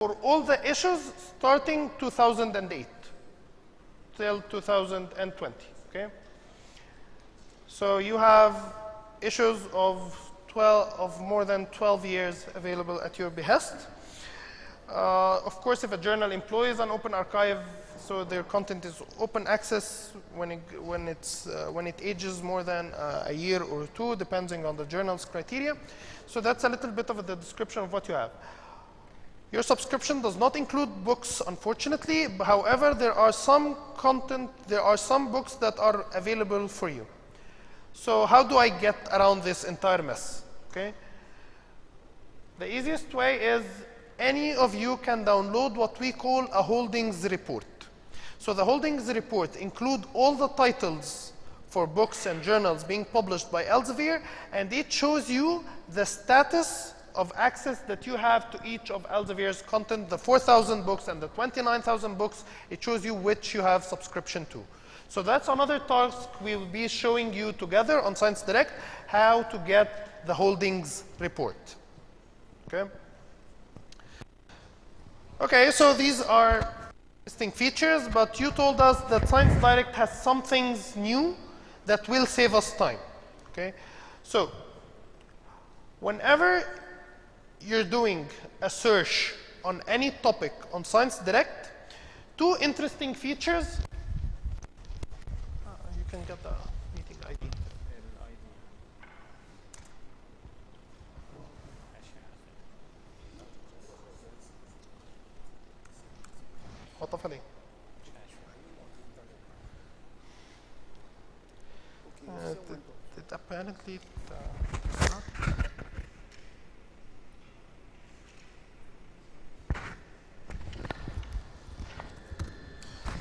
for all the issues starting 2008 till 2020. Okay, so you have issues of more than 12 years available at your behest. Of course, if a journal employs an open archive, so their content is open access when it ages more than a year or two, depending on the journal's criteria. So that's a little bit of the description of what you have. Your subscription does not include books, unfortunately. However, there are some books that are available for you. So how do I get around this entire mess? Okay. The easiest way is any of you can download what we call a holdings report. So the holdings report include all the titles for books and journals being published by Elsevier, and it shows you the status of access that you have to each of Elsevier's content, the 4,000 books and the 29,000 books. It shows you which you have subscription to. So that's another task we will be showing you together on Science Direct, how to get the holdings report. Okay. Okay, so these are interesting features, but you told us that Science Direct has some things new that will save us time. Okay, so whenever you're doing a search on any topic on Science Direct, two interesting features. You can get the meeting ID. وطف عليه. It apparently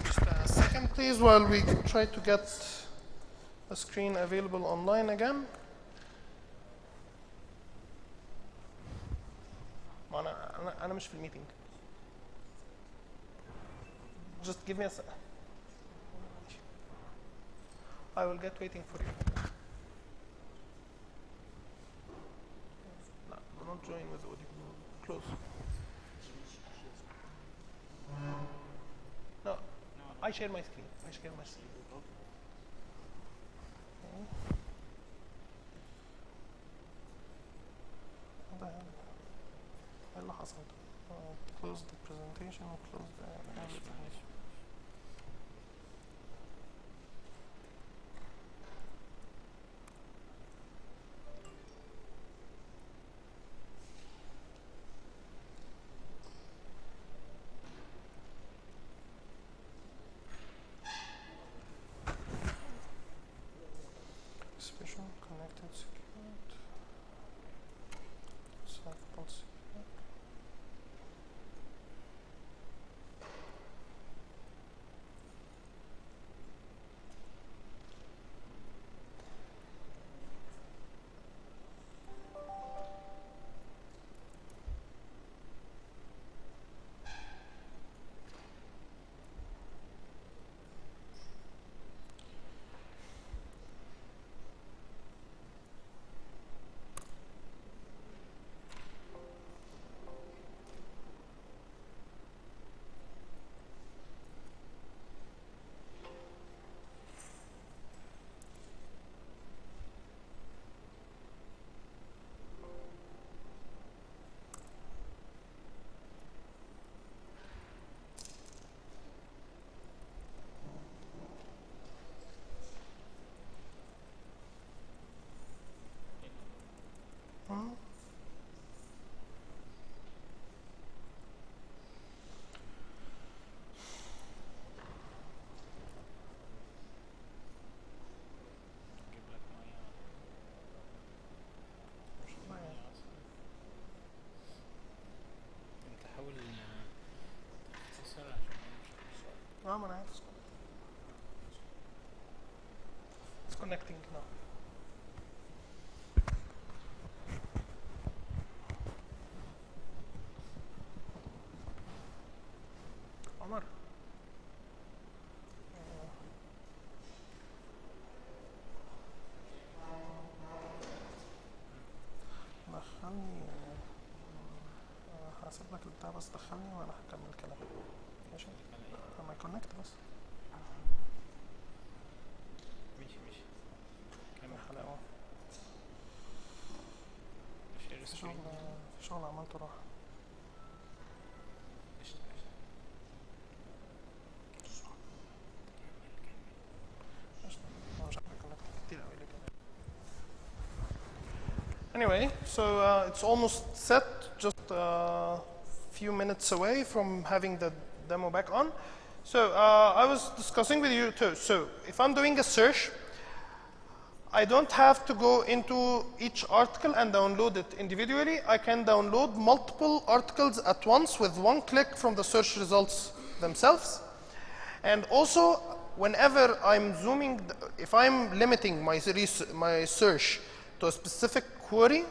just a second, please, while we try to get the screen available online again. أنا مش في الميتنج. Just give me a second. I will get waiting for you. No, I'm not joining with audio. Close. No, I share my screen. Close the presentation or close the presentation. Special connected security. Self-pulse security. It's connecting now. Omar. دخلني هسيب لك البتاع بس دخلني وانا هكمل كلام ماشي لما يكونكت بس ماشي كمل حلقة شغل عملته راح Anyway, so it's almost set, just a few minutes away from having the demo back on. So I was discussing with you too. So if I'm doing a search, I don't have to go into each article and download it individually. I can download multiple articles at once with one click from the search results themselves. And also, whenever I'm zooming, if I'm limiting my search to a specific query,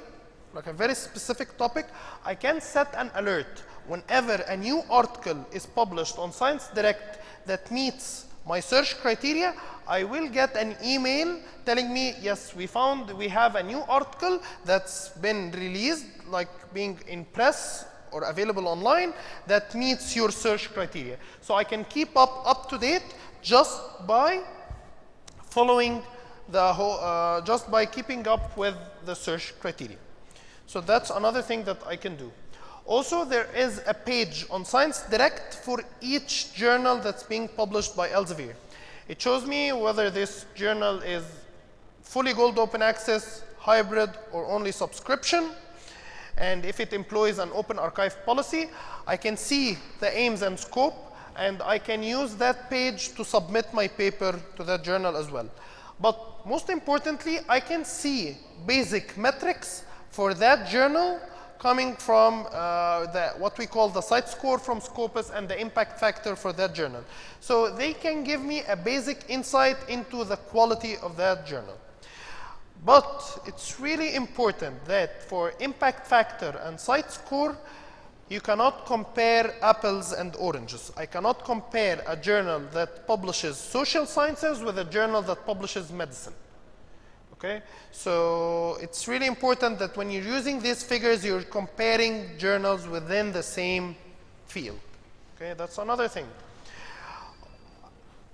like a very specific topic, I can set an alert whenever a new article is published on Science Direct that meets my search criteria. I will get an email telling me, yes, we have a new article that's been released, like being in press or available online, that meets your search criteria. So I can keep up to date just by following the whole, just by keeping up with the search criteria. So that's another thing that I can do. Also, there is a page on Science Direct for each journal that's being published by ELSEVIER. It shows me whether this journal is fully gold open access, hybrid, or only subscription. And if it employs an open archive policy, I can see the aims and scope, and I can use that page to submit my paper to that journal as well. But most importantly, I can see basic metrics for that journal coming from what we call the site score from Scopus and the impact factor for that journal. So they can give me a basic insight into the quality of that journal. But it's really important that for impact factor and site score, you cannot compare apples and oranges. I cannot compare a journal that publishes social sciences with a journal that publishes medicine. Okay? So it's really important that when you're using these figures, you're comparing journals within the same field. Okay? That's another thing.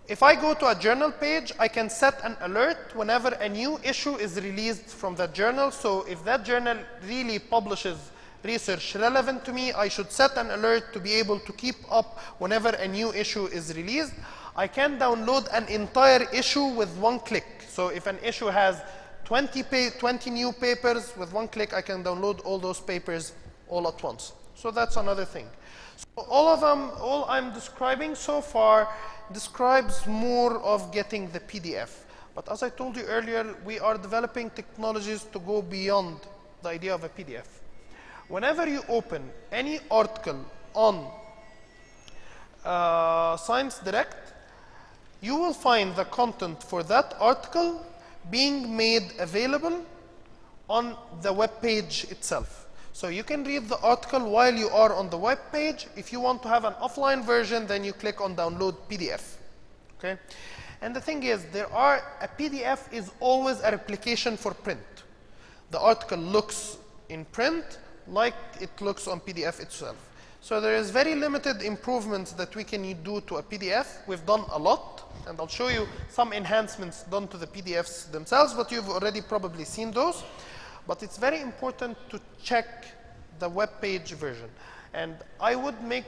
If I go to a journal page, I can set an alert whenever a new issue is released from that journal. So if that journal really publishes research relevant to me, I should set an alert to be able to keep up whenever a new issue is released. I can download an entire issue with one click. So if an issue has 20 new papers, with one click I can download all those papers all at once. So that's another thing. So all I'm describing so far describes more of getting the PDF. But as I told you earlier, we are developing technologies to go beyond the idea of a PDF. Whenever you open any article on Science Direct, you will find the content for that article being made available on the web page itself. So you can read the article while you are on the web page. If you want to have an offline version, then you click on download PDF. Okay? And the thing is, a PDF is always a replication for print. The article looks in print like it looks on PDF itself. So there is very limited improvements that we can do to a PDF. We've done a lot, and I'll show you some enhancements done to the PDFs themselves, but you've already probably seen those. But it's very important to check the web page version. And I would make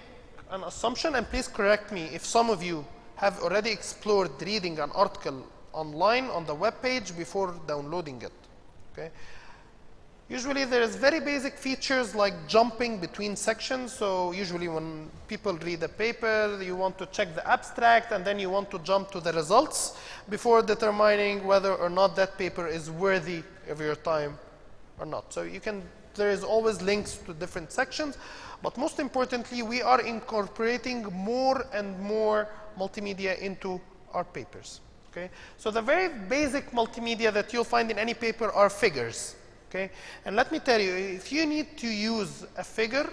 an assumption, and please correct me if some of you have already explored reading an article online on the web page before downloading it. Okay? Usually there is very basic features like jumping between sections. So usually when people read a paper, you want to check the abstract and then you want to jump to the results before determining whether or not that paper is worthy of your time or not. So there is always links to different sections, but most importantly, we are incorporating more and more multimedia into our papers. Okay? So the very basic multimedia that you'll find in any paper are figures. Okay? And let me tell you, if you need to use a figure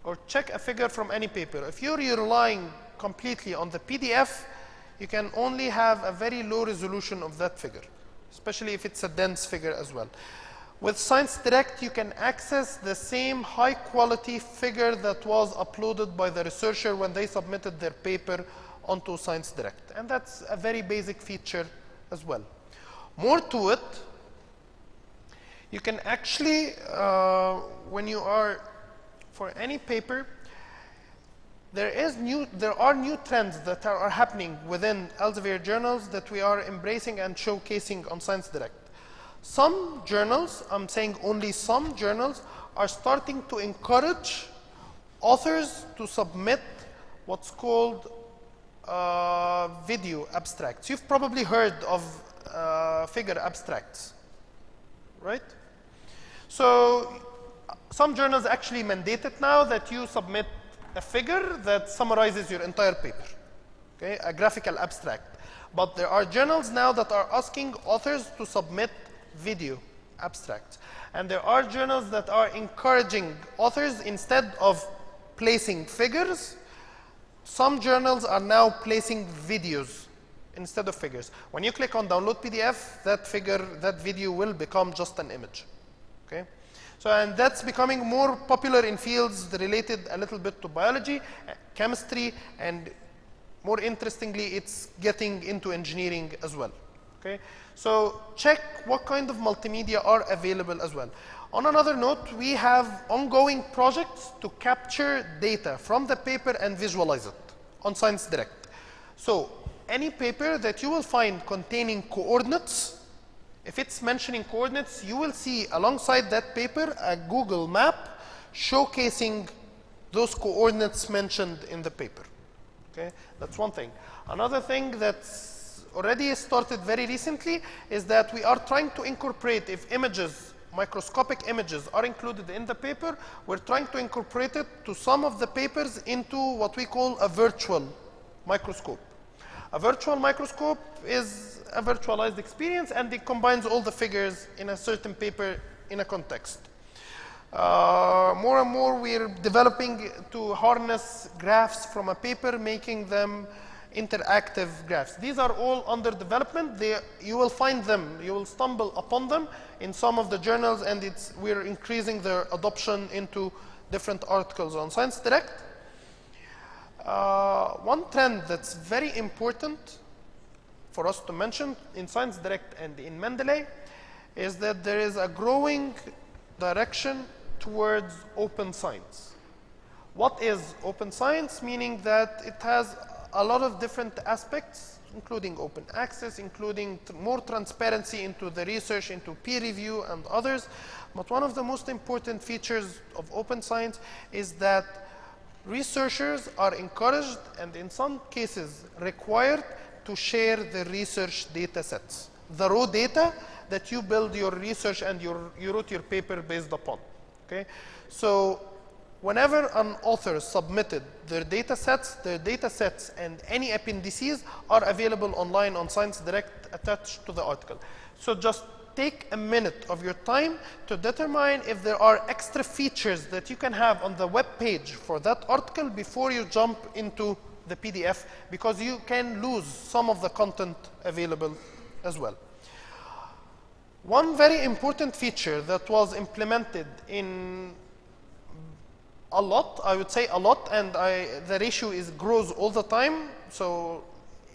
or check a figure from any paper, if you're relying completely on the PDF, you can only have a very low resolution of that figure, especially if it's a dense figure as well. With Science Direct, you can access the same high quality figure that was uploaded by the researcher when they submitted their paper onto Science Direct. And that's a very basic feature as well. More to it, you can actually, when you are, for any paper, there are new trends that are happening within Elsevier journals that we are embracing and showcasing on Science Direct. Some journals, I'm saying only some journals, are starting to encourage authors to submit what's called video abstracts. You've probably heard of figure abstracts, right? So some journals actually mandate it now that you submit a figure that summarizes your entire paper, okay, a graphical abstract. But there are journals now that are asking authors to submit video abstracts. And there are journals that are encouraging authors, instead of placing figures, some journals are now placing videos instead of figures. When you click on download PDF, that video will become just an image, okay? So, and that's becoming more popular in fields related a little bit to biology, chemistry, and more interestingly, it's getting into engineering as well, okay? So check what kind of multimedia are available as well. On another note, we have ongoing projects to capture data from the paper and visualize it on Science Direct. So any paper that you will find containing coordinates, if it's mentioning coordinates, you will see alongside that paper a Google map showcasing those coordinates mentioned in the paper. Okay, that's one thing. Another thing that's already started very recently is that we are trying to incorporate, if images, microscopic images are included in the paper, we're trying to incorporate it to some of the papers into what we call a virtual microscope. A virtual microscope is a virtualized experience, and it combines all the figures in a certain paper in a context. More and more we're developing to harness graphs from a paper, making them interactive graphs. These are all under development. You will find them, you will stumble upon them in some of the journals, and we're increasing their adoption into different articles on Science Direct. One trend that's very important for us to mention in Science Direct and in Mendeley is that there is a growing direction towards open science. What is open science? Meaning that it has a lot of different aspects, including open access, including more transparency into the research, into peer review and others. But one of the most important features of open science is that researchers are encouraged, and in some cases required, to share the research data sets, the raw data that you build your research and you wrote your paper based upon. Okay? So whenever an author submitted their data sets and any appendices are available online on Science Direct attached to the article. So just take a minute of your time to determine if there are extra features that you can have on the web page for that article before you jump into the PDF, because you can lose some of the content available as well. One very important feature that was implemented in a lot, I would say a lot, and the ratio grows all the time, so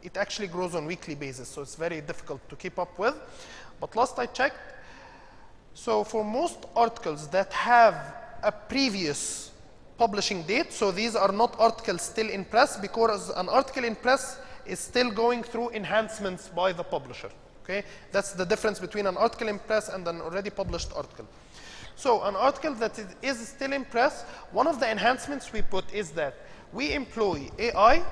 it actually grows on a weekly basis, so it's very difficult to keep up with. But last I checked, so for most articles that have a previous publishing date, so these are not articles still in press, because an article in press is still going through enhancements by the publisher. Okay? That's the difference between an article in press and an already published article. So an article that is still in press, one of the enhancements we put is that we employ AI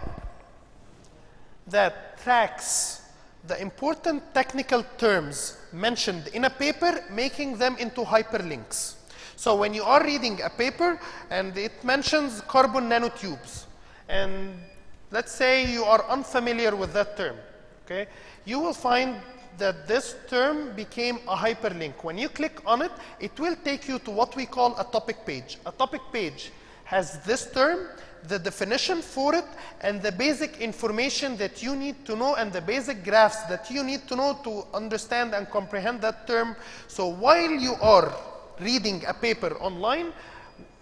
that tracks the important technical terms mentioned in a paper, making them into hyperlinks. So when you are reading a paper and it mentions carbon nanotubes, and let's say you are unfamiliar with that term, okay, you will find that this term became a hyperlink. When you click on it, it will take you to what we call a topic page. A topic page has this term, the definition for it, and the basic information that you need to know, and the basic graphs that you need to know to understand and comprehend that term. So while you are reading a paper online,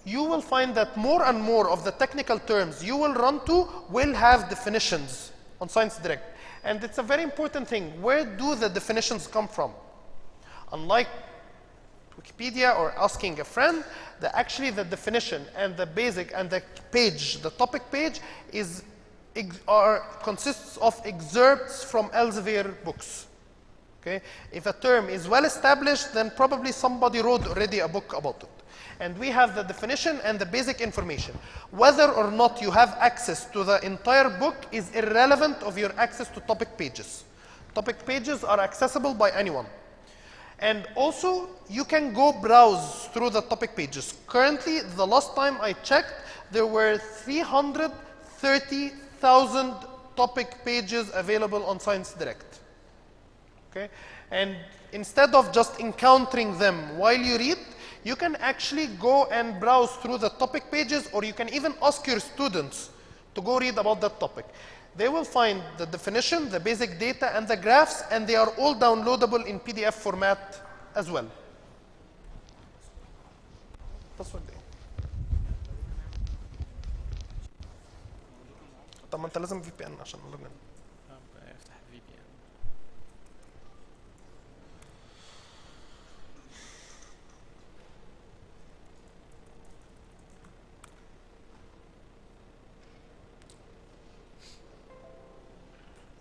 you will find that more and more of the technical terms you will run to will have definitions on Science Direct. And it's a very important thing. Where do the definitions come from? Unlike Wikipedia or asking a friend, actually the definition and the basic and the page, the topic page, consists of excerpts from Elsevier books. Okay? If a term is well established, then probably somebody wrote already a book about it. And we have the definition and the basic information. Whether or not you have access to the entire book is irrelevant of your access to topic pages. Topic pages are accessible by anyone. And also, you can go browse through the topic pages. Currently, the last time I checked, there were 330,000 topic pages available on Science Direct. Okay? And instead of just encountering them while you read, you can actually go and browse through the topic pages, or you can even ask your students to go read about that topic. They will find the definition, the basic data, and the graphs, and they are all downloadable in PDF format as well. That's what they. طب ما انت لازم VPN عشان نلوجن. افتح VPN.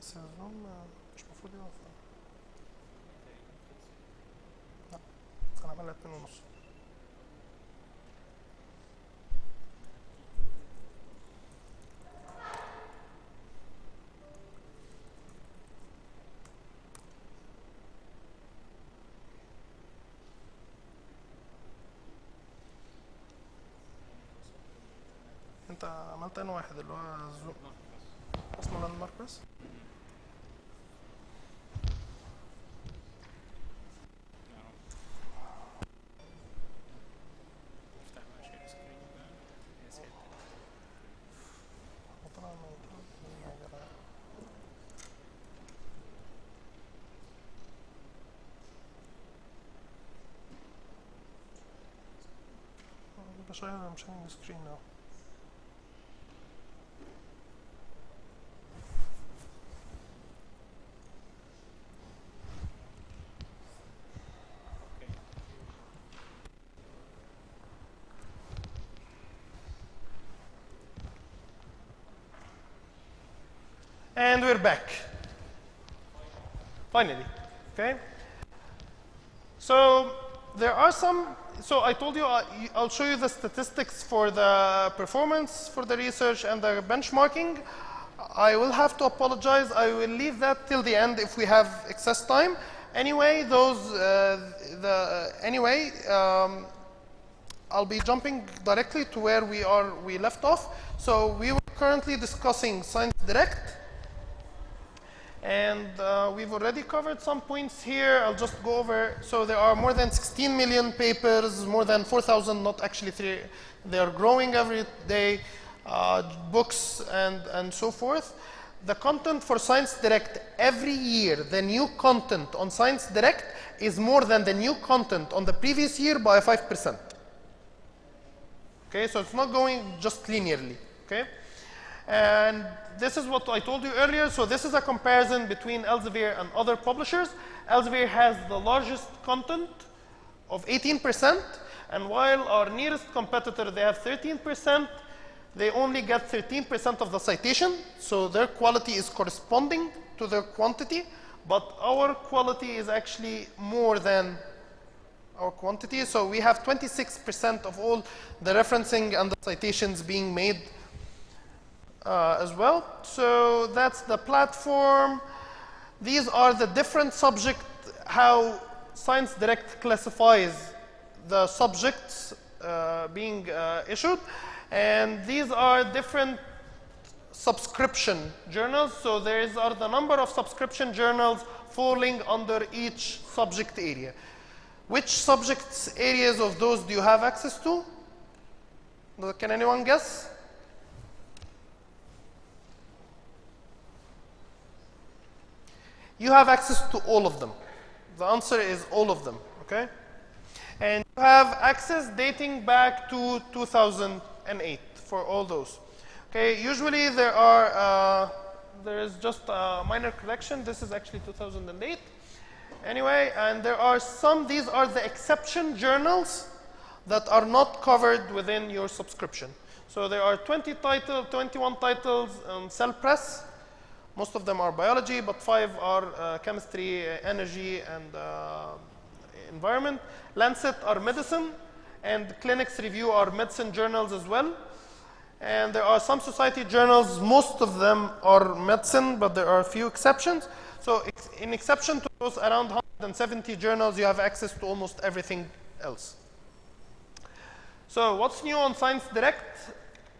بس الزوم مش المفروض يقف. لا انا عملها 2.5. انت عملت انه واحد اللي هو الزوم اسمه لاند مارك بس. I'm sharing the screen now. And we're back. Finally, okay? So there are some, so I told you I'll show you the statistics for the performance for the research and the benchmarking. I will have to apologize. I will leave that till the end if we have excess time. Anyway, I'll be jumping directly to where we left off. So we were currently discussing Science Direct. And we've already covered some points here. I'll just go over. So there are more than 16 million papers, more than 4,000, not actually 3. They are growing every day, books and so forth. The content for Science Direct every year, the new content on Science Direct is more than the new content on the previous year by 5%. Okay, so it's not going just linearly. Okay. And this is what I told you earlier. So this is a comparison between Elsevier and other publishers. Elsevier has the largest content of 18%. And while our nearest competitor, they have 13%, they only get 13% of the citation. So their quality is corresponding to their quantity. But our quality is actually more than our quantity. So we have 26% of all the referencing and the citations being made as well. So that's the platform. These are the different subjects, how Science Direct classifies the subjects being issued. And these are different subscription journals. So there are the number of subscription journals falling under each subject area. Which subjects areas of those do you have access to? Can anyone guess? You have access to all of them. The answer is all of them, okay? And you have access dating back to 2008 for all those. Okay, usually there is just a minor correction. This is actually 2008. Anyway, and there are these are the exception journals that are not covered within your subscription. So there are 21 titles on Cell Press. Most of them are biology, but 5 are chemistry, energy, and environment. Lancet are medicine, and Clinics Review are medicine journals as well. And there are some society journals. Most of them are medicine, but there are a few exceptions. So in exception to those around 170 journals, you have access to almost everything else. So what's new on Science Direct?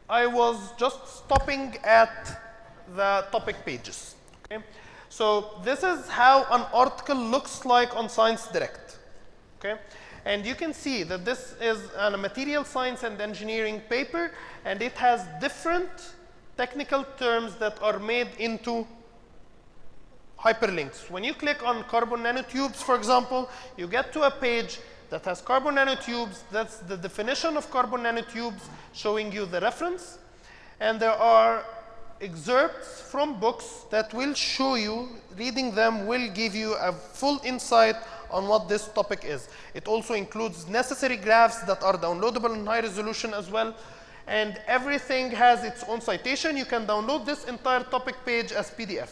I was just stopping at the topic pages. Okay? So this is how an article looks like on Science Direct. Okay? And you can see that this is a material science and engineering paper, and it has different technical terms that are made into hyperlinks. When you click on carbon nanotubes, for example, you get to a page that has carbon nanotubes. That's the definition of carbon nanotubes, showing you the reference. And there are excerpts from books that will show you, reading them will give you a full insight on what this topic is. It also includes necessary graphs that are downloadable in high resolution as well. And everything has its own citation. You can download this entire topic page as PDF.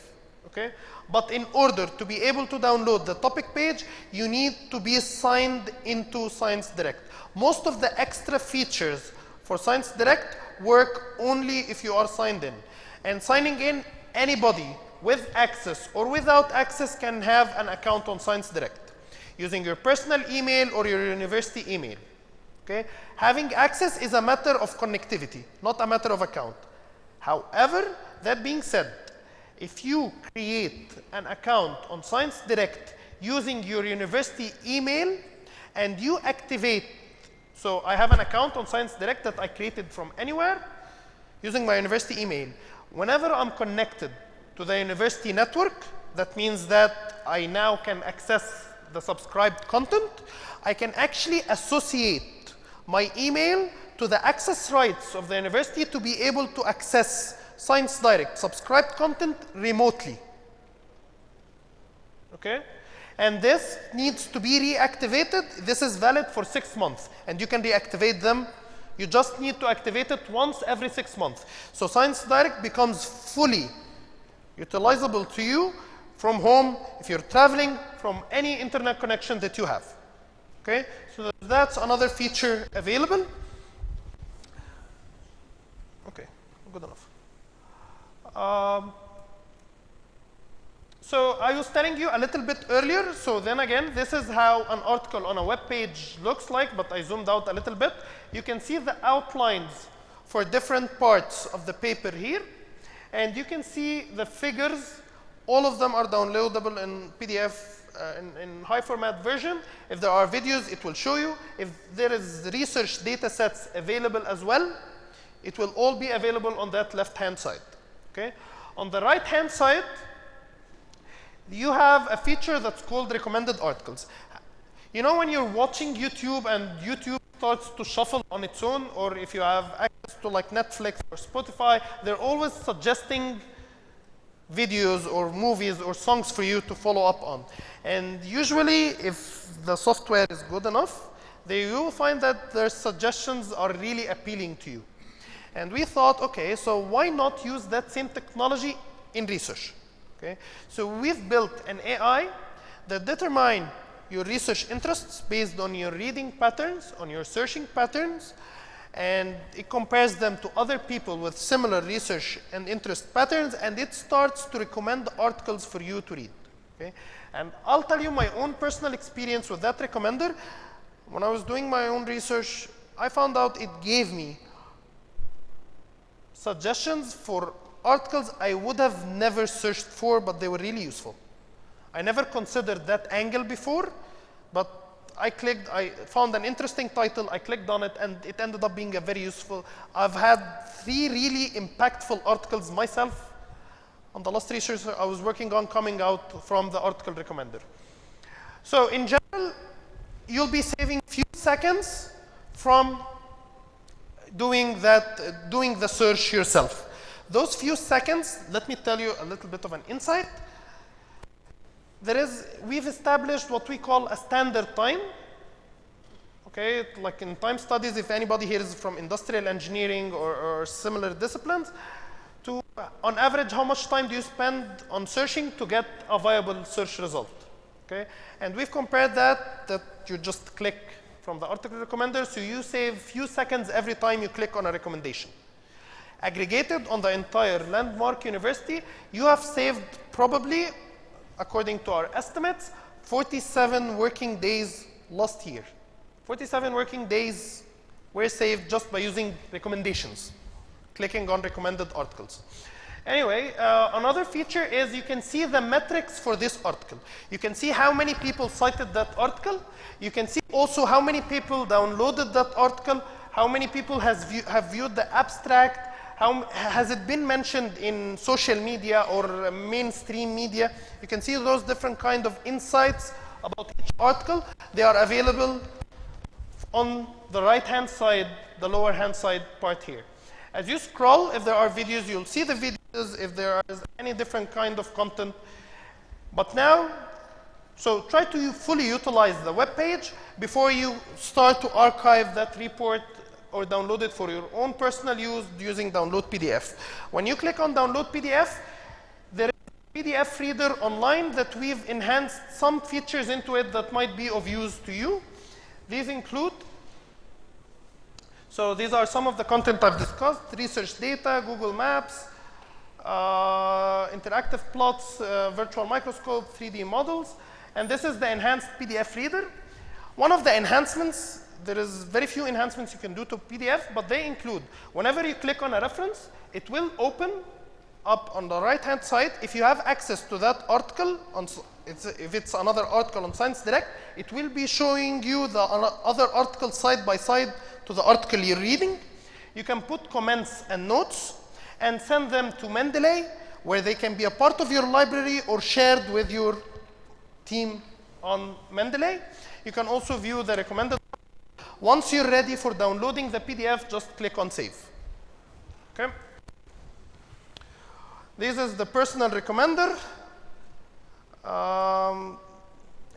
Okay? But in order to be able to download the topic page, you need to be signed into Science Direct. Most of the extra features for Science Direct work only if you are signed in. And signing in, anybody with access or without access can have an account on Science Direct using your personal email or your university email. Okay? Having access is a matter of connectivity, not a matter of account. However, that being said, if you create an account on Science Direct using your university email and you activate, so I have an account on Science Direct that I created from anywhere using my university email. Whenever I'm connected to the university network, that means that I now can access the subscribed content. I can actually associate my email to the access rights of the university to be able to access Science Direct subscribed content remotely. Okay? And this needs to be reactivated. This is valid for 6 months, and you can reactivate them. You just need to activate it once every 6 months. So Science Direct becomes fully utilizable to you from home if you're traveling, from any internet connection that you have. Okay? So that's another feature available. Okay, good enough. So I was telling you a little bit earlier, so then again, this is how an article on a web page looks like, but I zoomed out a little bit. You can see the outlines for different parts of the paper here, and you can see the figures. All of them are downloadable in PDF, in high format version. If there are videos, it will show you. If there is research data sets available as well, it will all be available on that left-hand side. Okay? On the right-hand side, you have a feature that's called recommended articles. You know when you're watching YouTube and YouTube starts to shuffle on its own, or if you have access to like Netflix or Spotify, they're always suggesting videos or movies or songs for you to follow up on. And usually, if the software is good enough, you will find that their suggestions are really appealing to you. And we thought, okay, so why not use that same technology in research? Okay? So we've built an AI that determines your research interests based on your reading patterns, on your searching patterns, and it compares them to other people with similar research and interest patterns, and it starts to recommend articles for you to read. Okay? And I'll tell you my own personal experience with that recommender. When I was doing my own research, I found out it gave me suggestions for articles I would have never searched for, but they were really useful. I never considered that angle before, but I found an interesting title, I clicked on it, and it ended up being a very useful. I've had 3 really impactful articles myself on the last research I was working on coming out from the article recommender. So in general, you'll be saving few seconds from doing the search yourself. Those few seconds, let me tell you a little bit of an insight. We've established what we call a standard time. Okay, like in time studies, if anybody here is from industrial engineering or similar disciplines, on average, how much time do you spend on searching to get a viable search result? Okay, and we've compared that you just click from the article recommender, so you save few seconds every time you click on a recommendation. Aggregated on the entire landmark university, you have saved probably, according to our estimates, 47 working days last year. 47 working days were saved just by using recommendations, clicking on recommended articles. Anyway, another feature is you can see the metrics for this article. You can see how many people cited that article. You can see also how many people downloaded that article, how many people have viewed the abstract, how has it been mentioned in social media or mainstream media. You can see those different kind of insights about each article. They are available on the right-hand side, the lower-hand side part here. As you scroll, if there are videos, you'll see the videos, if there is any different kind of content. But now, so try to fully utilize the web page before you start to archive that report or download it for your own personal use using download PDF. When you click on download PDF, there is a PDF reader online that we've enhanced some features into it that might be of use to you. These include, so these are some of the content I've discussed: research data, Google Maps, interactive plots, virtual microscope, 3D models, and this is the enhanced PDF reader. One of the enhancements, there is very few enhancements you can do to PDF, but they include, whenever you click on a reference, it will open up on the right-hand side. If you have access to that article, if it's another article on Science Direct, it will be showing you the other article side by side to the article you're reading. You can put comments and notes and send them to Mendeley, where they can be a part of your library or shared with your team on Mendeley. You can also view the recommended. Once you're ready for downloading the PDF, just click on Save. Okay. This is the personal recommender.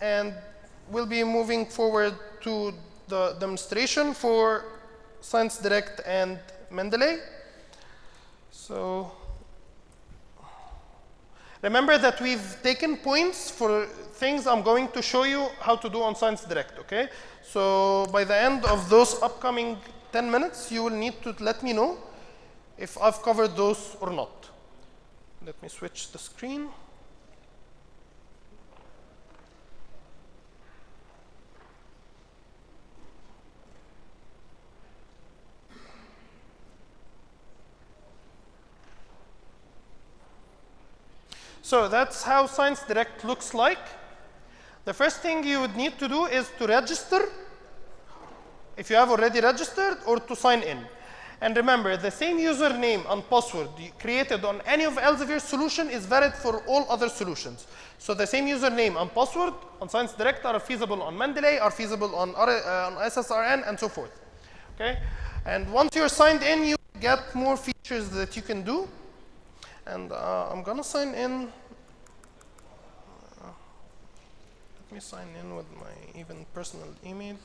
And we'll be moving forward to the demonstration for Science Direct and Mendeley. So remember that we've taken points for things I'm going to show you how to do on Science Direct, okay? So by the end of those upcoming 10 minutes, you will need to let me know if I've covered those or not. Let me switch the screen. So that's how Science Direct looks like. The first thing you would need to do is to register, if you have already registered, or to sign in. And remember, the same username and password created on any of Elsevier's solution is valid for all other solutions. So the same username and password on Science Direct are feasible on Mendeley, are feasible on SSRN, and so forth. Okay? And once you're signed in, you get more features that you can do. And I'm going to sign in. Let me sign in with my even personal email.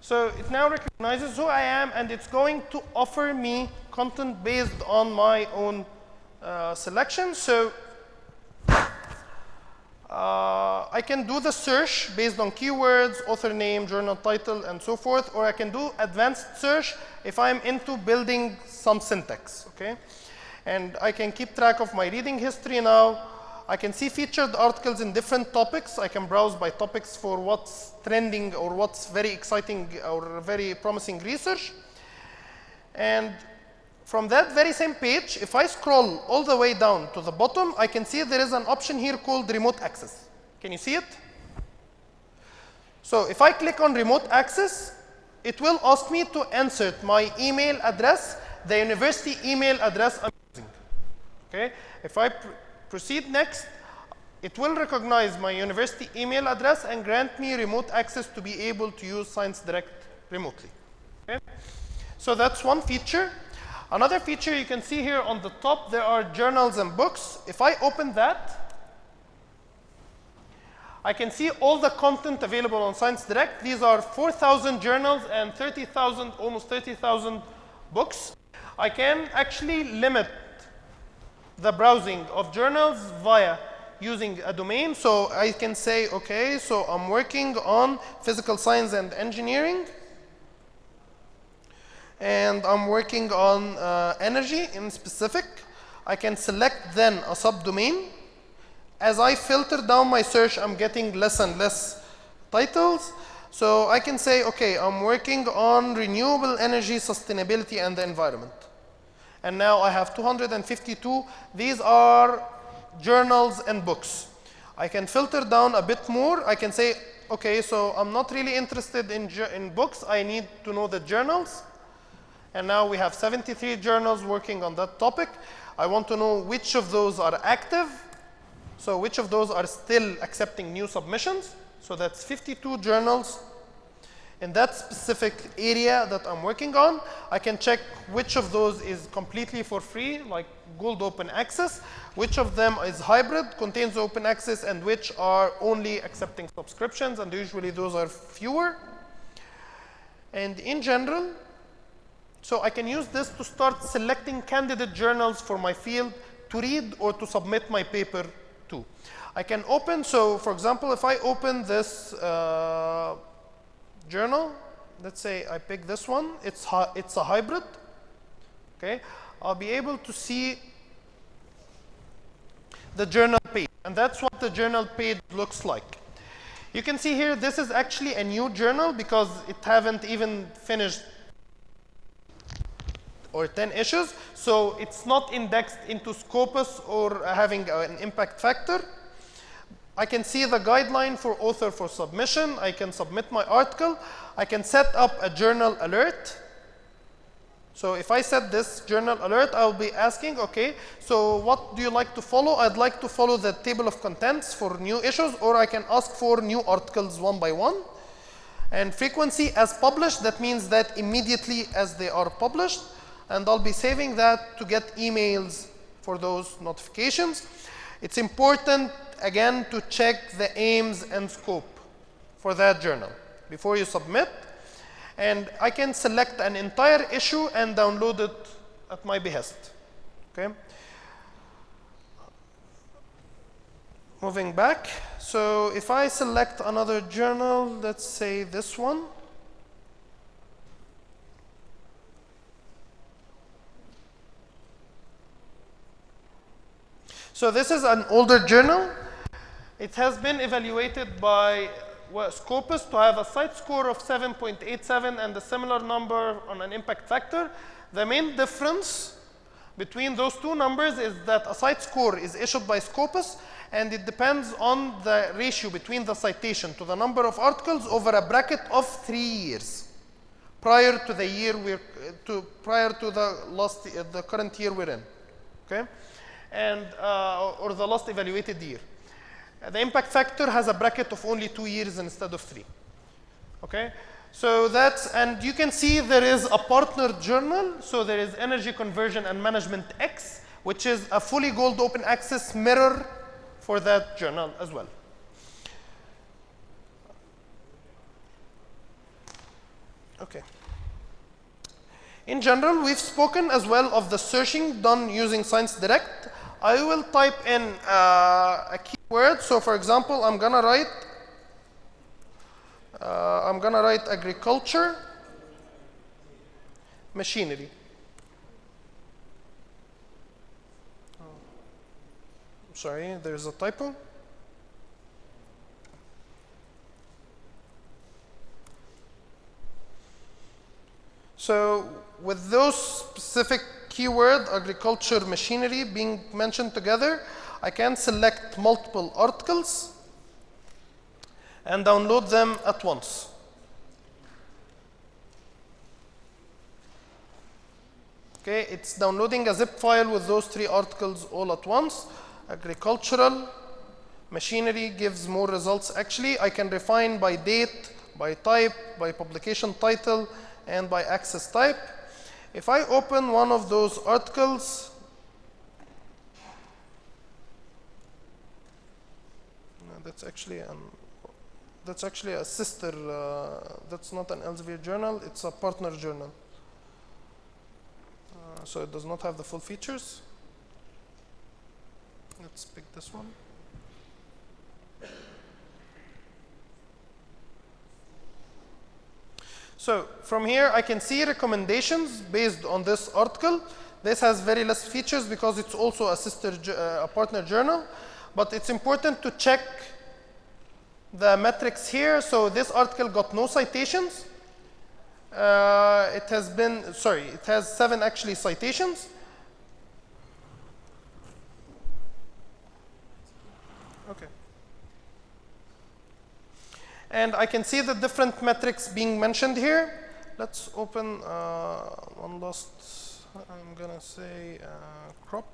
So it now recognizes who I am, and it's going to offer me content based on my own selection. So I can do the search based on keywords, author name, journal title, and so forth, or I can do advanced search if I'm into building some syntax, okay? And I can keep track of my reading history now. I can see featured articles in different topics. I can browse by topics for what's trending or what's very exciting or very promising research. And from that very same page, if I scroll all the way down to the bottom, I can see there is an option here called remote access. Can you see it? So if I click on remote access, it will ask me to insert my email address, the university email address I'm using. Okay? If I proceed next, it will recognize my university email address and grant me remote access to be able to use ScienceDirect remotely. Okay? So that's one feature. Another feature you can see here on the top, there are journals and books. If I open that, I can see all the content available on ScienceDirect. These are 4,000 journals and 30,000, almost 30,000 books. I can actually limit the browsing of journals via using a domain. So I can say, okay, so I'm working on physical science and engineering, and I'm working on energy in specific. I can select then a subdomain. As I filter down my search, I'm getting less and less titles. So I can say, okay, I'm working on renewable energy, sustainability, and the environment. And now I have 252. These are journals and books. I can filter down a bit more. I can say, okay, so I'm not really interested in books. I need to know the journals. And now we have 73 journals working on that topic. I want to know which of those are active. So which of those are still accepting new submissions. So that's 52 journals in that specific area that I'm working on. I can check which of those is completely for free, like gold open access, which of them is hybrid, contains open access, and which are only accepting subscriptions, and usually those are fewer. And in general, so I can use this to start selecting candidate journals for my field to read or to submit my paper to. I can open, so for example, if I open this journal, let's say I pick this one, it's a hybrid, okay? I'll be able to see the journal page, and that's what the journal page looks like. You can see here, this is actually a new journal because it haven't even finished or 10 issues, so it's not indexed into Scopus or having an impact factor. I can see the guideline for author for submission. I can submit my article. I can set up a journal alert. So if I set this journal alert, I'll be asking, okay, so what do you like to follow? I'd like to follow the table of contents for new issues, or I can ask for new articles one by one. And frequency as published, that means that immediately as they are published, and I'll be saving that to get emails for those notifications. It's important, again, to check the aims and scope for that journal before you submit. And I can select an entire issue and download it at my behest. Okay. Moving back. So if I select another journal, let's say this one. So this is an older journal. It has been evaluated by Scopus to have a site score of 7.87 and a similar number on an impact factor. The main difference between those two numbers is that a site score is issued by Scopus, and it depends on the ratio between the citation to the number of articles over a bracket of 3 years prior to the year prior to the current year we're in. Okay. And or the last evaluated year. The impact factor has a bracket of only 2 years instead of 3. Okay, so that's, and you can see there is a partner journal. So there is Energy Conversion and Management X, which is a fully gold open access mirror for that journal as well. Okay. In general, we've spoken as well of the searching done using ScienceDirect. I will type in a keyword. So for example, I'm gonna write agriculture machinery. Sorry, there's a typo. So with those specific keyword, agriculture, machinery being mentioned together, I can select multiple articles and download them at once. Okay, it's downloading a zip file with those 3 articles all at once. Agricultural, machinery gives more results. Actually, I can refine by date, by type, by publication title, and by access type. If I open one of those articles, no, that's actually a sister. That's not an Elsevier journal. It's a partner journal. So it does not have the full features. Let's pick this one. So from here, I can see recommendations based on this article. This has very less features because it's also a partner journal. But it's important to check the metrics here. So this article got no citations. It has 7 actually citations. Okay. And I can see the different metrics being mentioned here. Let's open one last, I'm gonna say crop.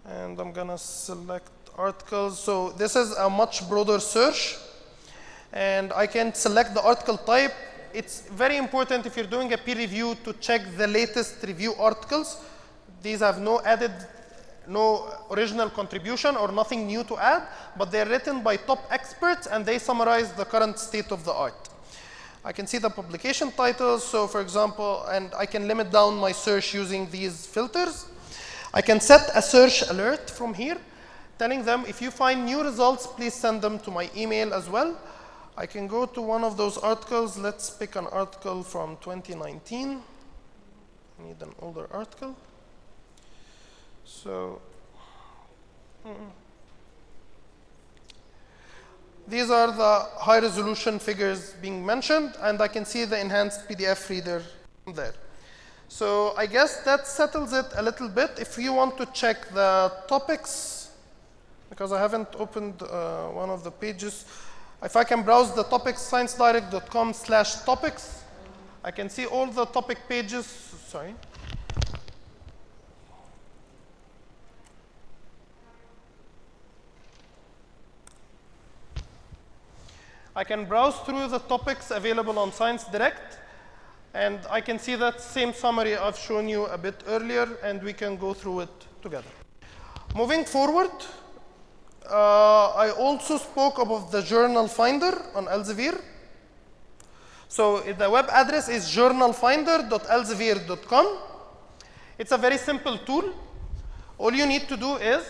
And I'm gonna select articles. So this is a much broader search. And I can select the article type. It's very important if you're doing a peer review to check the latest review articles. These have no original contribution or nothing new to add, but they're written by top experts and they summarize the current state of the art. I can see the publication titles. So for example, and I can limit down my search using these filters. I can set a search alert from here, telling them if you find new results, please send them to my email as well. I can go to one of those articles. Let's pick an article from 2019. I need an older article. So these are the high resolution figures being mentioned, and I can see the enhanced PDF reader there. So I guess that settles it a little bit. If you want to check the topics, because I haven't opened one of the pages, if I can browse the topics, sciencedirect.com/topics, I can see all the topic pages. Sorry. I can browse through the topics available on Science Direct, and I can see that same summary I've shown you a bit earlier, and we can go through it together. Moving forward, I also spoke about the journal finder on Elsevier. So the web address is journalfinder.elsevier.com. It's a very simple tool. All you need to do is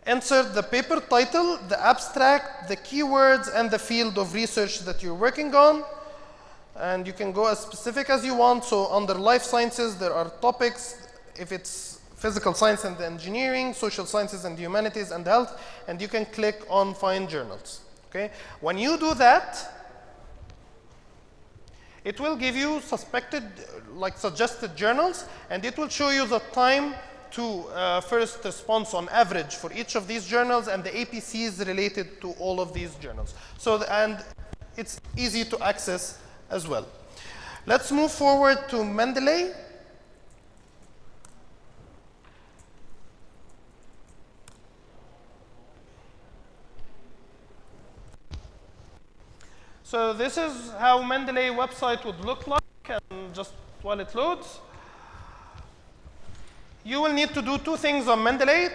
insert the paper title, the abstract, the keywords, and the field of research that you're working on. And you can go as specific as you want. So under life sciences, there are topics. If it's physical science and engineering, social sciences and humanities and health, and you can click on find journals. Okay? When you do that, it will give you suggested journals, and it will show you the time to first response on average for each of these journals and the APCs related to all of these journals. So, and it's easy to access as well. Let's move forward to Mendeley. So this is how Mendeley website would look like, and just while it loads. You will need to do 2 things on Mendeley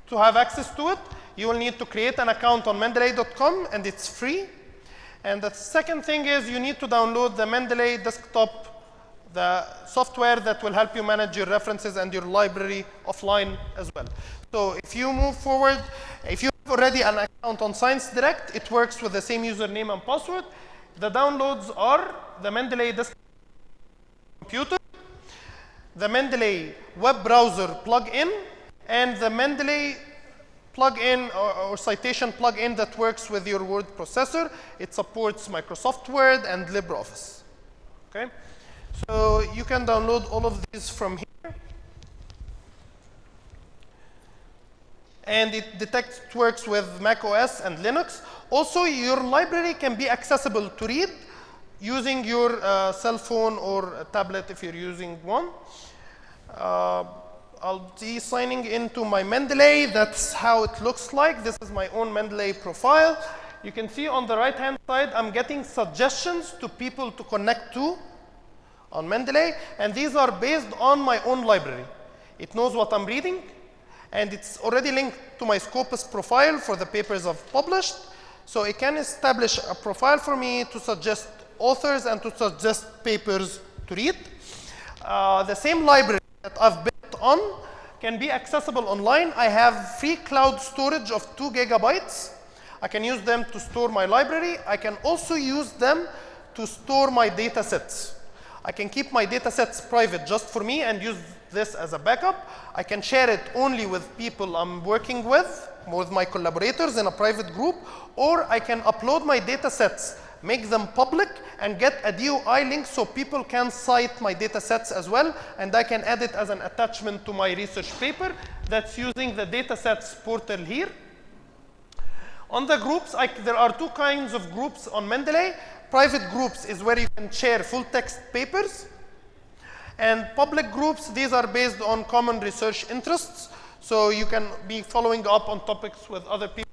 to have access to it. You will need to create an account on mendeley.com, and it's free. And the second thing is you need to download the Mendeley desktop, the software that will help you manage your references and your library offline as well. So if you move forward, if you have already an account on Science Direct, it works with the same username and password. The downloads are the Mendeley desktop computer, the Mendeley web browser plugin, and the Mendeley plugin or citation plugin that works with your word processor. It supports Microsoft Word and LibreOffice. Okay, so you can download all of these from here, and it detects, it works with Mac OS and Linux. Also, your library can be accessible to read using your cell phone or tablet if you're using one. I'll be signing into my Mendeley. That's how it looks like. This is my own Mendeley profile. You can see on the right-hand side, I'm getting suggestions to people to connect to on Mendeley, and these are based on my own library. It knows what I'm reading, and it's already linked to my Scopus profile for the papers I've published. So it can establish a profile for me to suggest authors and to suggest papers to read. The same library that I've built on can be accessible online. I have free cloud storage of 2 gigabytes. I can use them to store my library. I can also use them to store my data sets. I can keep my data sets private just for me and use this as a backup. I can share it only with people I'm working with my collaborators in a private group, or I can upload my data sets, make them public, and get a DOI link so people can cite my data sets as well, and I can add it as an attachment to my research paper. That's using the datasets portal here. On the groups, there are 2 kinds of groups on Mendeley. Private groups is where you can share full text papers. And public groups, these are based on common research interests. So you can be following up on topics with other people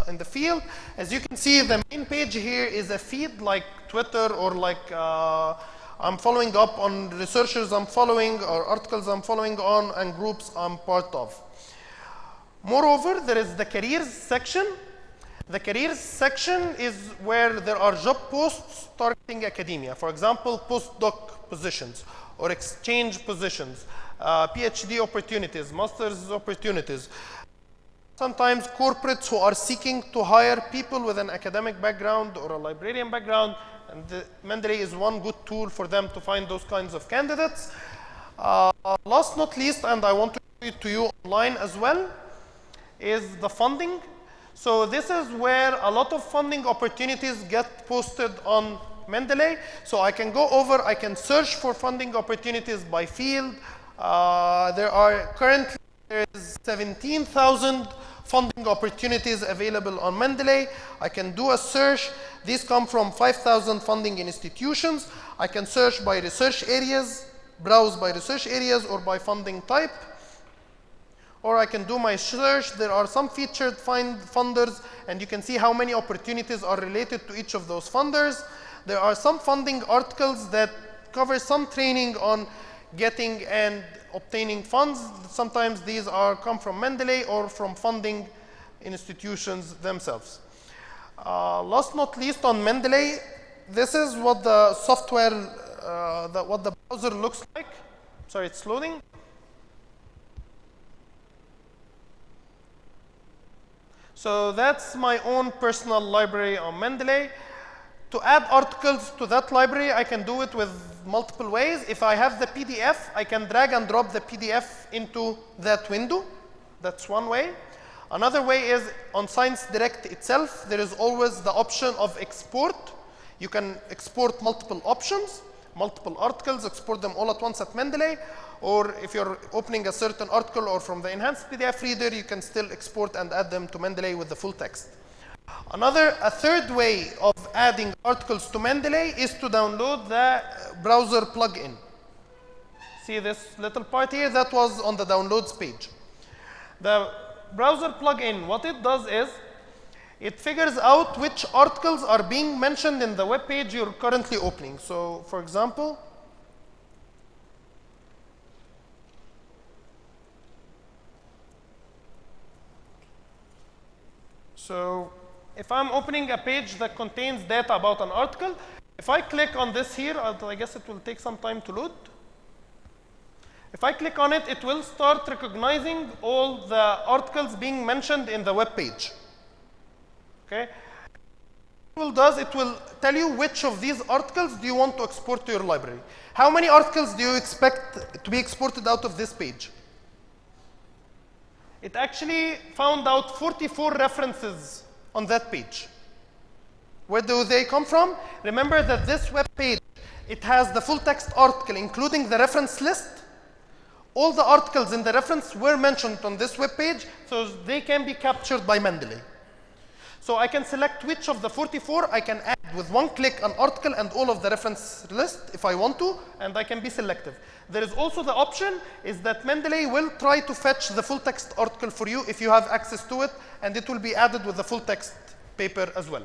in the field. As you can see, the main page here is a feed like Twitter, or like I'm following up on researchers I'm following, or articles I'm following on, and groups I'm part of. Moreover, there is the careers section. The careers section is where there are job posts targeting academia. For example, postdoc positions or exchange positions, PhD opportunities, master's opportunities. Sometimes corporates who are seeking to hire people with an academic background or a librarian background, and the Mendeley is one good tool for them to find those kinds of candidates. Last not least, and I want to show it to you online as well, is the funding. So this is where a lot of funding opportunities get posted on Mendeley. So I can go over, I can search for funding opportunities by field. Currently there is 17,000 funding opportunities available on Mendeley. I can do a search. These come from 5,000 funding institutions. I can search by research areas, browse by research areas, or by funding type. Or I can do my search. There are some featured funders, and you can see how many opportunities are related to each of those funders. There are some funding articles that cover some training on getting and obtaining funds. Sometimes these come from Mendeley or from funding institutions themselves. Last not least, on Mendeley, this is what the software, what the browser looks like. Sorry, it's loading. So that's my own personal library on Mendeley. To add articles to that library, I can do it with multiple ways. If I have the PDF, I can drag and drop the PDF into that window. That's one way. Another way is on Science Direct itself, there is always the option of export. You can export multiple options, multiple articles, export them all at once at Mendeley. Or if you're opening a certain article or from the enhanced PDF reader, you can still export and add them to Mendeley with the full text. A third way of adding articles to Mendeley is to download the browser plugin. See this little part here? That was on the downloads page. The browser plugin, what it does is, it figures out which articles are being mentioned in the web page you're currently opening. So, for example, if I'm opening a page that contains data about an article, if I click on this here, I guess it will take some time to load. If I click on it, it will start recognizing all the articles being mentioned in the web page. Okay. What it will tell you which of these articles do you want to export to your library. How many articles do you expect to be exported out of this page? It actually found out 44 references on that page. Where do they come from? Remember that this web page, it has the full text article, including the reference list. All the articles in the reference were mentioned on this web page, so they can be captured by Mendeley. So I can select which of the 44 I can add with one click an article and all of the reference list if I want to, and I can be selective. There is also the option is that Mendeley will try to fetch the full text article for you if you have access to it, and it will be added with the full text paper as well.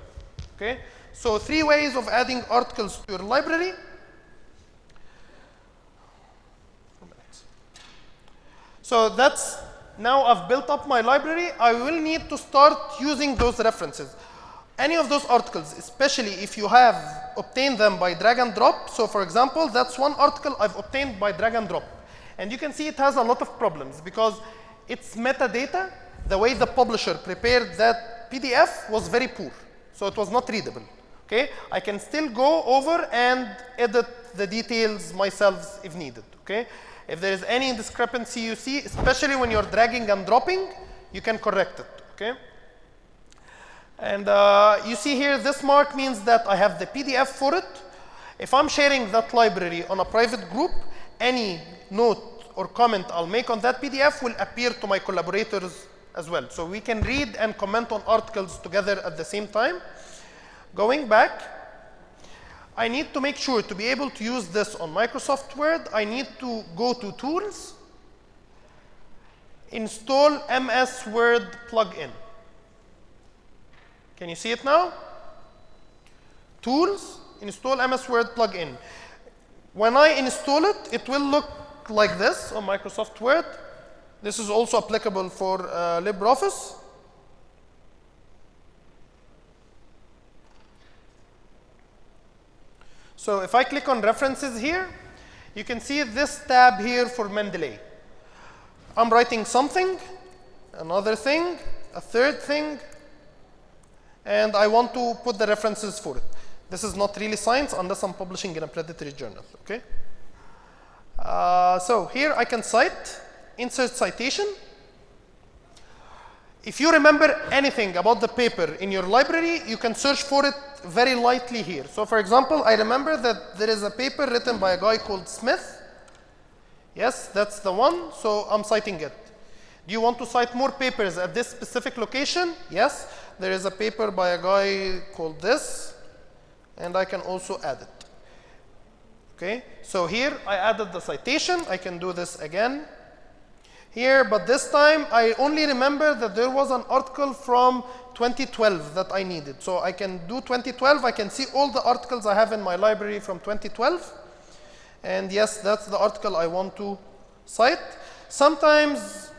Okay? So 3 ways of adding articles to your library. So that's, now I've built up my library, I will need to start using those references. Any of those articles, especially if you have obtained them by drag and drop. So for example, that's one article I've obtained by drag and drop. And you can see it has a lot of problems because its metadata, the way the publisher prepared that PDF was very poor. So it was not readable. Okay? I can still go over and edit the details myself if needed. Okay? If there is any discrepancy you see, especially when you're dragging and dropping, you can correct it. Okay? And you see here, this mark means that I have the PDF for it. If I'm sharing that library on a private group, any note or comment I'll make on that PDF will appear to my collaborators as well. So we can read and comment on articles together at the same time. Going back, I need to make sure to be able to use this on Microsoft Word, I need to go to Tools, install MS Word plugin. Can you see it now? Tools, install MS Word plugin. When I install it, it will look like this on Microsoft Word. This is also applicable for LibreOffice. So if I click on references here, you can see this tab here for Mendeley. I'm writing something, another thing, a third thing, and I want to put the references for it. This is not really science unless I'm publishing in a predatory journal. Okay? So here I can cite, insert citation. If you remember anything about the paper in your library, you can search for it very lightly here. So for example, I remember that there is a paper written by a guy called Smith. Yes, that's the one, so I'm citing it. Do you want to cite more papers at this specific location? Yes, there is a paper by a guy called this, and I can also add it. Okay, so here I added the citation. I can do this again here, but this time I only remember that there was an article from 2012 that I needed. So I can do 2012. I can see all the articles I have in my library from 2012. And yes, that's the article I want to cite. Sometimes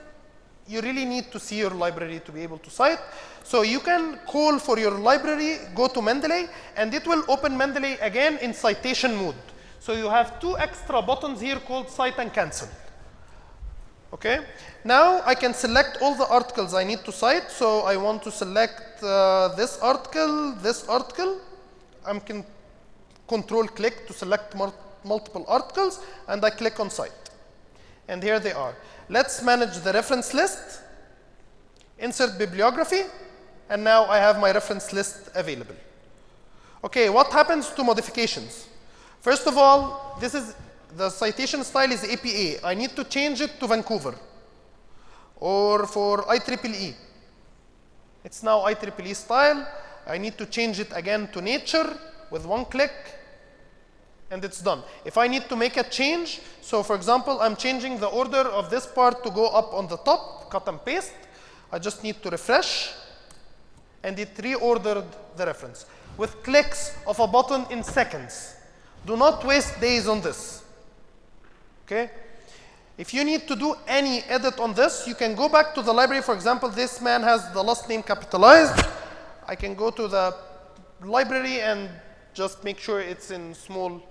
you really need to see your library to be able to cite. So you can call for your library, go to Mendeley, and it will open Mendeley again in citation mode. So you have 2 extra buttons here called cite and cancel. Okay, now I can select all the articles I need to cite. So I want to select this article. I can control click to select multiple articles, and I click on cite. And here they are. Let's manage the reference list, insert bibliography, and now I have my reference list available. Okay, what happens to modifications? First of all, this is the citation style is APA. I need to change it to Vancouver. Or for IEEE. It's now IEEE style. I need to change it again to Nature with one click, and it's done. If I need to make a change, so for example, I'm changing the order of this part to go up on the top, cut and paste. I just need to refresh, and it reordered the reference with clicks of a button in seconds. Do not waste days on this. Okay? If you need to do any edit on this, you can go back to the library. For example, this man has the last name capitalized. I can go to the library and just make sure it's in small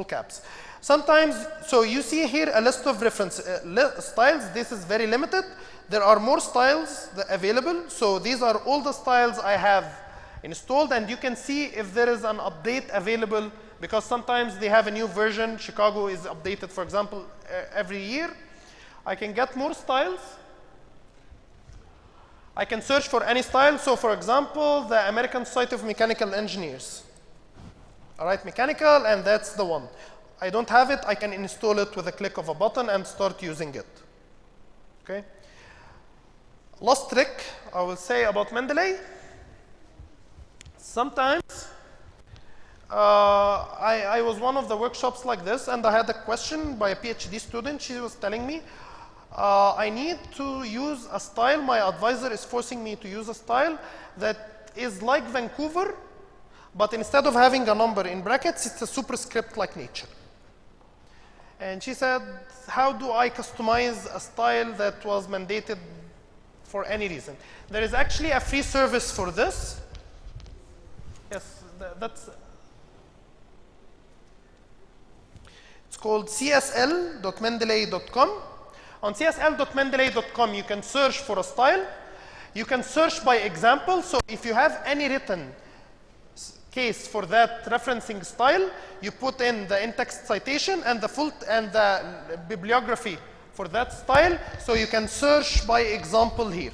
caps. Sometimes, so you see here a list of reference styles. This is very limited. There are more styles available. So these are all the styles I have installed, and you can see if there is an update available, because sometimes they have a new version. Chicago is updated, for example, every year. I can get more styles. I can search for any style. So for example, the American Society of Mechanical Engineers. All right, mechanical, and that's the one. I don't have it, I can install it with a click of a button and start using it. Okay. Last trick I will say about Mendeley. Sometimes I was one of the workshops like this, and I had a question by a PhD student. She was telling me, I need to use a style. My advisor is forcing me to use a style that is like Vancouver, but instead of having a number in brackets, it's a superscript like nature. And she said, how do I customize a style that was mandated for any reason? There is actually a free service for this. Yes, that's. It's called csl.mendeley.com. On csl.mendeley.com, you can search for a style. You can search by example. So if you have any written case for that referencing style, you put in the in-text citation and the full and the bibliography for that style. So you can search by example here.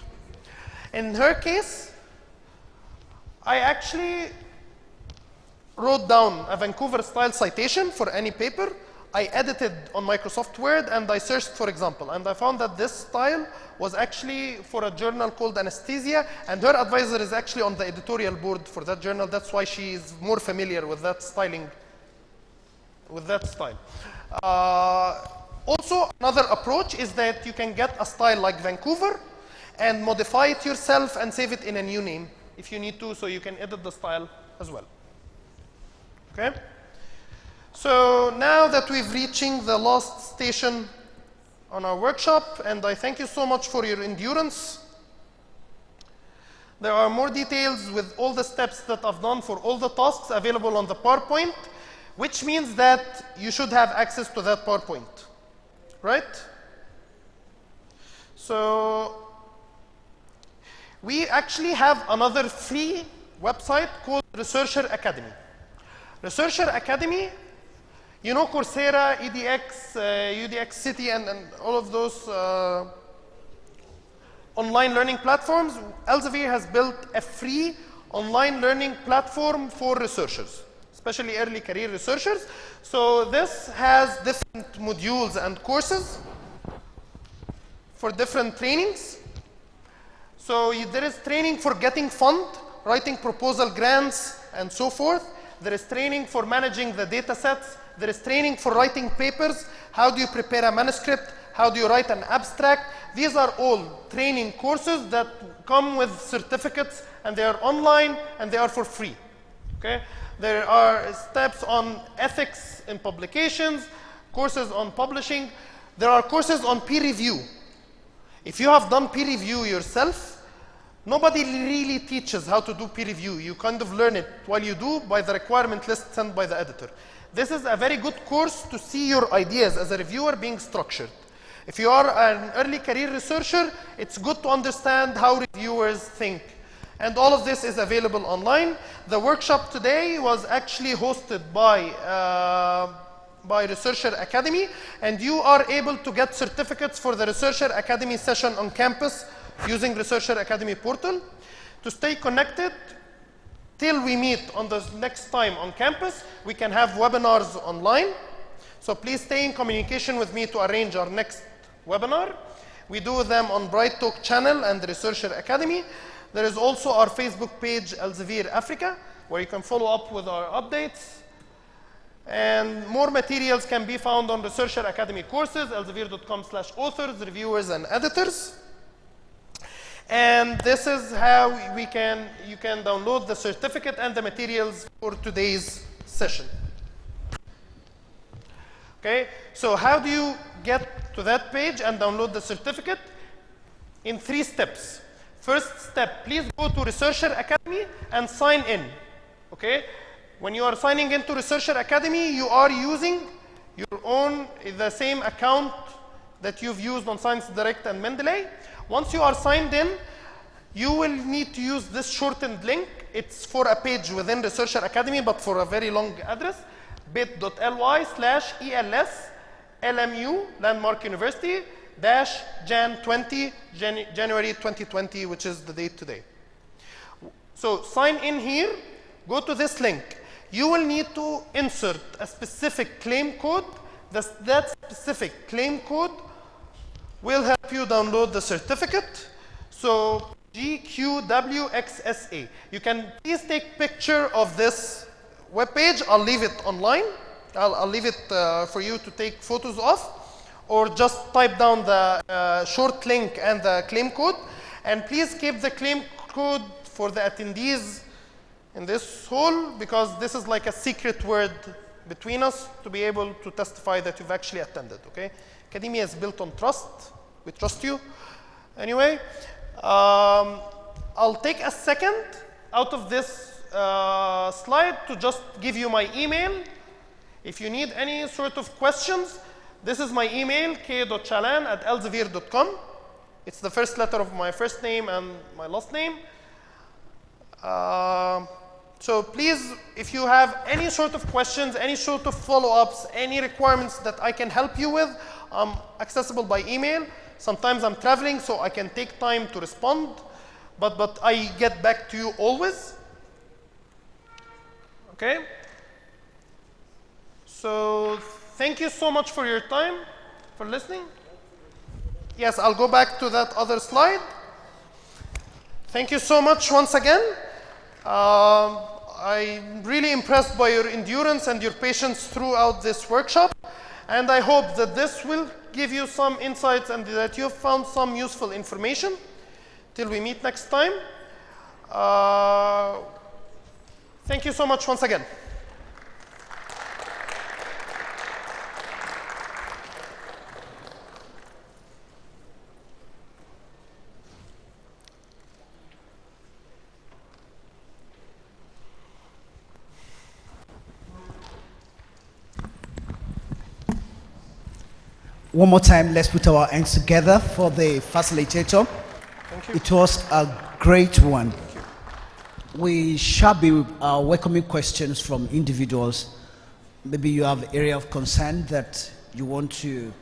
In her case, I actually wrote down a Vancouver style citation for any paper. I edited on Microsoft Word and I searched for example, and I found that this style was actually for a journal called Anesthesia, and her advisor is actually on the editorial board for that journal. That's why she is more familiar with that styling, with that style. Also, another approach is that you can get a style like Vancouver and modify it yourself and save it in a new name if you need to, so you can edit the style as well. Okay? So now that we've reaching the last station on our workshop, and I thank you so much for your endurance. There are more details with all the steps that I've done for all the tasks available on the PowerPoint, which means that you should have access to that PowerPoint, right? So we actually have another free website called Researcher Academy. Researcher Academy, you know Coursera, EDX, UDX City, and all of those online learning platforms. Elsevier has built a free online learning platform for researchers, especially early career researchers. So this has different modules and courses for different trainings. So there is training for getting fund, writing proposal grants, and so forth. There is training for managing the data sets. There is training for writing papers. How do you prepare a manuscript? How do you write an abstract? These are all training courses that come with certificates, and they are online and they are for free. Okay? There are steps on ethics in publications, courses on publishing. There are courses on peer review. If you have done peer review yourself, nobody really teaches how to do peer review. You kind of learn it while you do by the requirement list sent by the editor. This is a very good course to see your ideas as a reviewer being structured. If you are an early career researcher, it's good to understand how reviewers think. And all of this is available online. The workshop today was actually hosted by Researcher Academy, and you are able to get certificates for the Researcher Academy session on campus using Researcher Academy portal. To stay connected till we meet on the next time on campus, we can have webinars online. So please stay in communication with me to arrange our next webinar. We do them on Bright Talk channel and the Researcher Academy. There is also our Facebook page, Elsevier Africa, where you can follow up with our updates. And more materials can be found on Researcher Academy courses, elsevier.com/authors, reviewers, and editors. And this is how you can download the certificate and the materials for today's session. Okay, so how do you get to that page and download the certificate? In 3 steps. First step, please go to Researcher Academy and sign in. Okay, when you are signing into Researcher Academy, you are using your own, the same account that you've used on Science Direct and Mendeley. Once you are signed in, you will need to use this shortened link, It's for a page within Researcher Academy, but for a very long address, bit.ly/ELS LMU, Landmark University, January 2020, which is the date today. So sign in here, go to this link. You will need to insert a specific claim code. That specific claim code will help you download the certificate. So GQWXSA. You can please take picture of this webpage. I'll leave it online. I'll leave it for you to take photos of, or just type down the short link and the claim code. And please keep the claim code for the attendees in this hall, because this is like a secret word between us to be able to testify that you've actually attended, okay? Academia is built on trust. We trust you. Anyway, I'll take a second out of this slide to just give you my email. If you need any sort of questions, this is my email, k.chalan@elsevier.com. It's the first letter of my first name and my last name. So please, if you have any sort of questions, any sort of follow-ups, any requirements that I can help you with, I'm accessible by email. Sometimes I'm traveling, so I can take time to respond, but I get back to you always. Okay? So thank you so much for your time, for listening. Yes, I'll go back to that other slide. Thank you so much once again. I'm really impressed by your endurance and your patience throughout this workshop. And I hope that this will give you some insights and that you've found some useful information. Till we meet next time. Thank you so much once again. One more time, let's put our hands together for the facilitator. Thank you. It was a great one. We shall be welcoming questions from individuals. Maybe you have an area of concern that you want to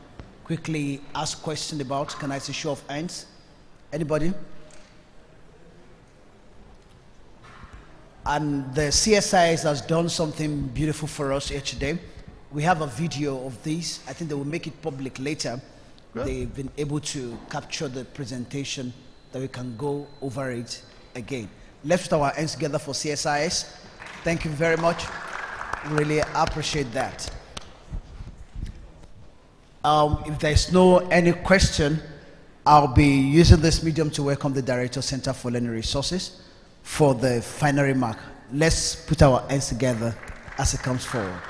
quickly ask questions about. Can I see show of hands? Anybody? And the CSIS has done something beautiful for us here today. We have a video of this. I think they will make it public later. Good. They've been able to capture the presentation that we can go over it again. Let's put our hands together for CSIS. Thank you very much. Really appreciate that. If there's no any question, I'll be using this medium to welcome the Director Center for Learning Resources for the final remark. Let's put our hands together as it comes forward.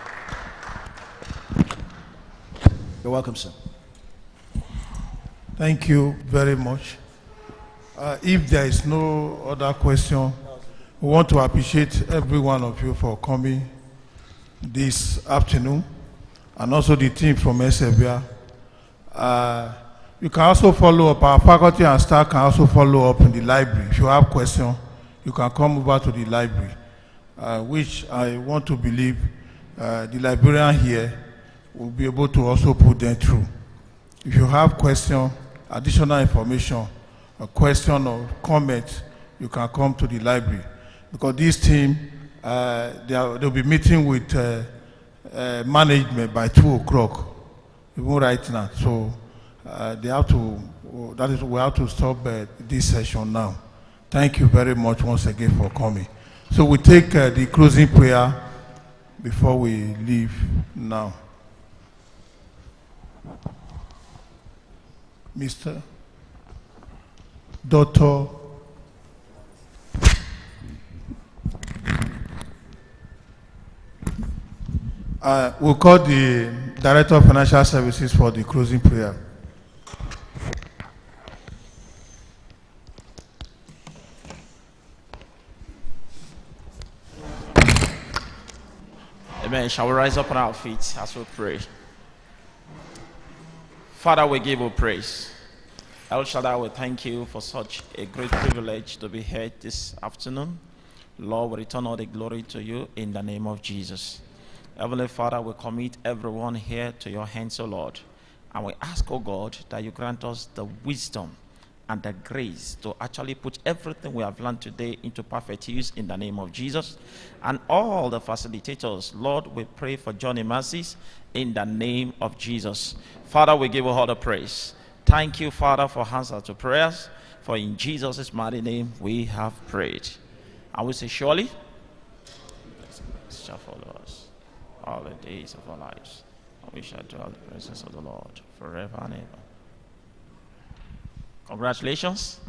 You're welcome, sir. Thank you very much. If there is no other question, we want to appreciate every one of you for coming this afternoon, and also the team from ELSEVIER. You can also follow up, our faculty and staff can also follow up in the library. If you have questions, you can come over to the library, which I want to believe the librarian here will be able to also put them through. If you have questions, additional information, a question or comment, you can come to the library. Because this team, they'll be meeting with management by 2 o'clock, even right now. So they have to, that is, we have to stop this session now. Thank you very much once again for coming. So we take the closing prayer before we leave now. Mr. Dr. We'll call the Director of Financial Services for the closing prayer. Amen. Shall we rise up on our feet as we pray? Father, we give you praise. El Shaddai, we thank you for such a great privilege to be here this afternoon. Lord, we return all the glory to you in the name of Jesus. Heavenly Father, we commit everyone here to your hands, O Lord. And we ask, O God, that you grant us the wisdom and the grace to actually put everything we have learned today into perfect use in the name of Jesus. And all the facilitators, Lord, we pray for Johnny Mercies in the name of Jesus. Father, we give you all the praise. Thank you, Father, for answers to prayers. For in Jesus' mighty name we have prayed. I will say, surely, this shall follow us all the days of our lives. And we shall dwell in the presence of the Lord forever and ever. Congratulations.